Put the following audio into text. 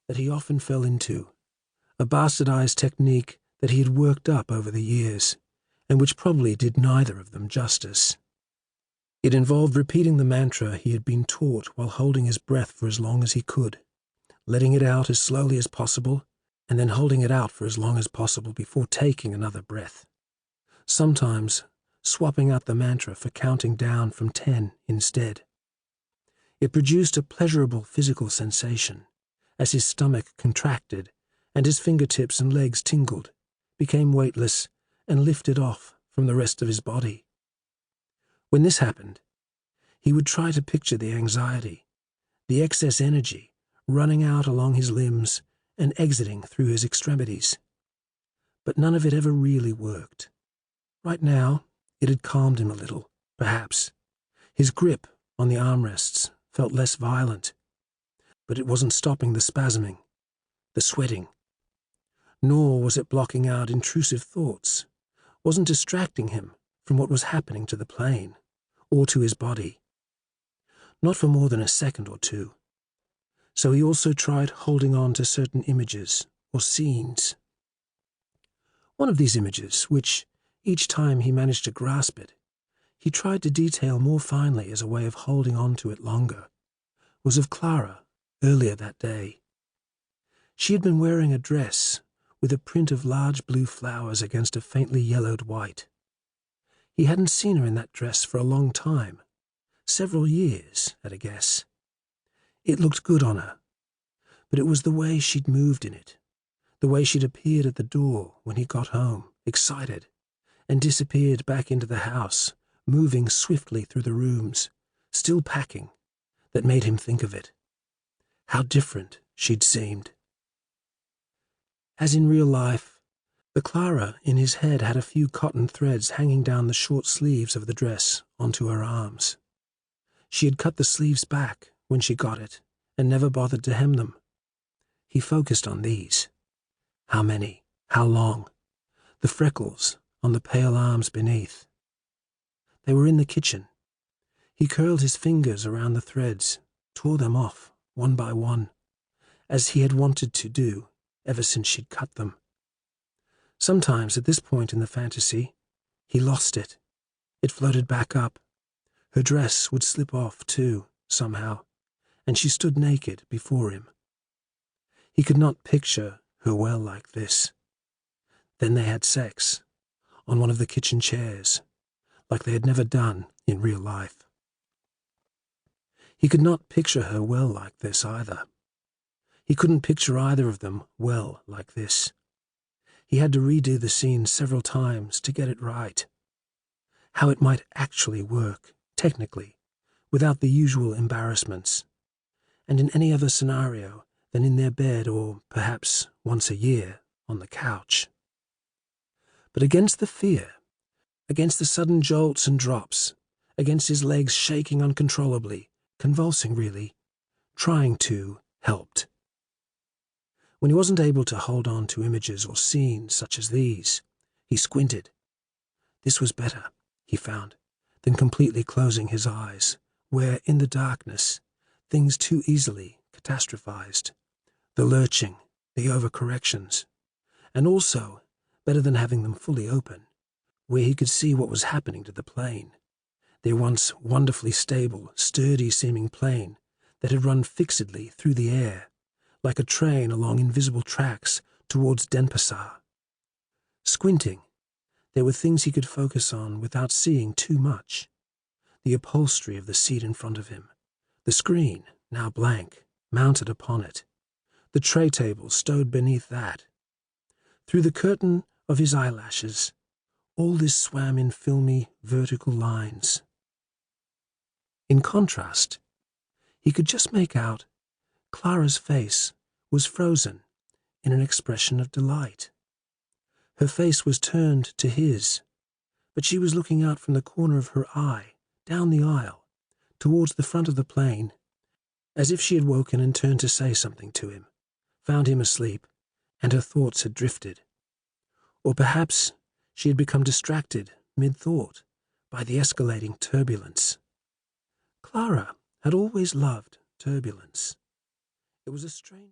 that he often fell into, a bastardized technique that he had worked up over the years, and which probably did neither of them justice. It involved repeating the mantra he had been taught while holding his breath for as long as he could, letting it out as slowly as possible, and then holding it out for as long as possible before taking another breath. Sometimes swapping out the mantra for counting down from 10 instead. It produced a pleasurable physical sensation as his stomach contracted and his fingertips and legs tingled, became weightless, and lifted off from the rest of his body. When this happened, he would try to picture the anxiety, the excess energy running out along his limbs and exiting through his extremities. But none of it ever really worked. Right now, it had calmed him a little, perhaps. His grip on the armrests felt less violent, but it wasn't stopping the spasming, the sweating. Nor was it blocking out intrusive thoughts, wasn't distracting him from what was happening to the plane, or to his body. Not for more than a second or two. So he also tried holding on to certain images or scenes. One of these images, which, each time he managed to grasp it, he tried to detail more finely as a way of holding on to it longer, was of Clara earlier that day. She had been wearing a dress with a print of large blue flowers against a faintly yellowed white. He hadn't seen her in that dress for a long time, several years, at a guess. It looked good on her, but it was the way she'd moved in it, the way she'd appeared at the door when he got home, excited, and disappeared back into the house, moving swiftly through the rooms, still packing, that made him think of it. How different she'd seemed. As in real life, the Clara in his head had a few cotton threads hanging down the short sleeves of the dress onto her arms. She had cut the sleeves back when she got it, and never bothered to hem them. He focused on these. How many? How long? The freckles on the pale arms beneath. They were in the kitchen. He curled his fingers around the threads, tore them off, one by one, as he had wanted to do ever since she'd cut them. Sometimes, at this point in the fantasy, he lost it. It floated back up. Her dress would slip off, too, somehow, and she stood naked before him. He could not picture her well like this. Then they had sex, on one of the kitchen chairs, like they had never done in real life. He could not picture her well like this either. He couldn't picture either of them well like this. He had to redo the scene several times to get it right. How it might actually work, technically, without the usual embarrassments, and in any other scenario than in their bed or, perhaps, once a year, on the couch. But against the fear, against the sudden jolts and drops, against his legs shaking uncontrollably, convulsing really, trying to, helped. When he wasn't able to hold on to images or scenes such as these, he squinted. This was better, he found, than completely closing his eyes, where, in the darkness, things too easily catastrophized, the lurching, the overcorrections, and also better than having them fully open, where he could see what was happening to the plane, their once wonderfully stable, sturdy-seeming plane that had run fixedly through the air, like a train along invisible tracks towards Denpasar. Squinting, there were things he could focus on without seeing too much. The upholstery of the seat in front of him, the screen, now blank, mounted upon it, the tray table stowed beneath that. Through the curtain of his eyelashes, all this swam in filmy, vertical lines. In contrast, he could just make out Clara's face was frozen in an expression of delight. Her face was turned to his, but she was looking out from the corner of her eye, down the aisle, towards the front of the plane, as if she had woken and turned to say something to him, found him asleep, and her thoughts had drifted. Or perhaps she had become distracted, mid-thought, by the escalating turbulence. Clara had always loved turbulence. It was a strange